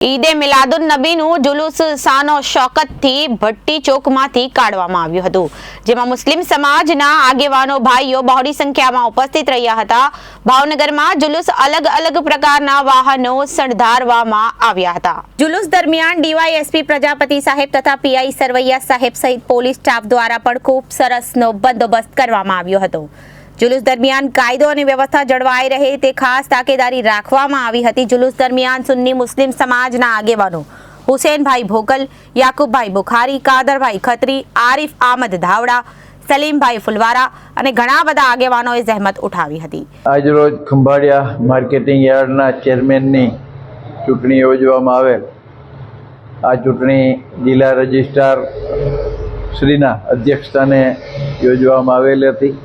ઈદે મિલાદુન નબીનું જુલુસ શાનો શૌકતથી ભટ્ટી ચોકમાંથી કાઢવામાં આવ્યું હતું, જેમાં મુસ્લિમ સમાજના આગેવાનો ભાઈઓ બહોળી સંખ્યામાં ઉપસ્થિત રહ્યા હતા। ભાવનગરમાં જુલુસ અલગ અલગ પ્રકારના વાહનો શણગારવામાં આવ્યા હતા। જુલુસ દરમિયાન ડીવાયએસપી પ્રજાપતિ સાહેબ તથા પીઆઈ સરવૈયા સાહેબ સહિત પોલીસ સ્ટાફ દ્વારા પણ ખૂબ સરસનો બંદોબસ્ત કરવામાં આવ્યો હતો। जुलूस दरमियान कायदो और व्यवस्था जळवाई रहे ते खास ताकेदारी राखवामां आवी हती। जुलूस दरमियान सुन्नी मुस्लिम समाजना आगेवानो हुसैन भाई भोकल, याकूब भाई बुखारी, कादर भाई खत्री, आरिफ अहमद धावड़ा, सलीम भाई फुलवारा અને ઘણા બધા આગેવાનોએ જહેમત ઉઠાવી હતી। આજ રોજ ખંભાળિયા માર્કેટિંગ યાર્ડના ચેરમેનની ચૂંટણી યોજવામાં આવેલ। આ ચૂંટણી જિલ્લા રજિસ્ટ્રાર શ્રીના અધ્યક્ષસ્થાને યોજવામાં આવેલ હતી।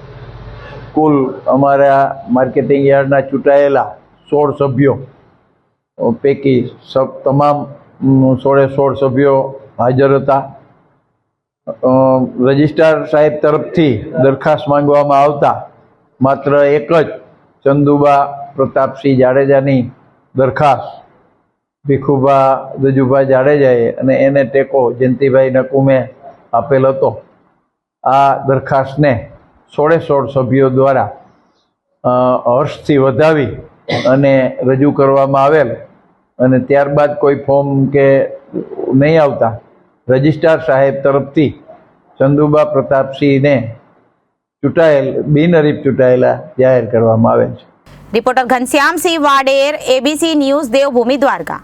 કુલ અમારા માર્કેટિંગ યાર્ડના ચૂંટાયેલા 16 સભ્યો પૈકી તમામ 16 સભ્યો હાજર હતા। રજિસ્ટ્રાર સાહેબ તરફથી દરખાસ્ત માંગવામાં આવતા માત્ર એક જ ચંદુબા પ્રતાપસિંહ જાડેજાની દરખાસ્ત ભીખુભા દજુભા જાડેજાએ અને એને ટેકો જયંતિભાઈ નકુમે આપેલ હતો। આ દરખાસ્તને 16 સભ્યો દ્વારા હર્ષથી વધાવી અને રજૂ કરવામાં આવેલ અને ત્યારબાદ કોઈ ફોર્મ કે નહીં આવતા રજિસ્ટ્રાર સાહેબ તરફથી ચંદુબા પ્રતાપસિંહને ચૂંટાયેલ બિનહરીફ ચૂંટાયેલા જાહેર કરવામાં આવેલ છે। Reporter Ghanshyamsinh Vader, ABC news, Devbhumi, Dwarka.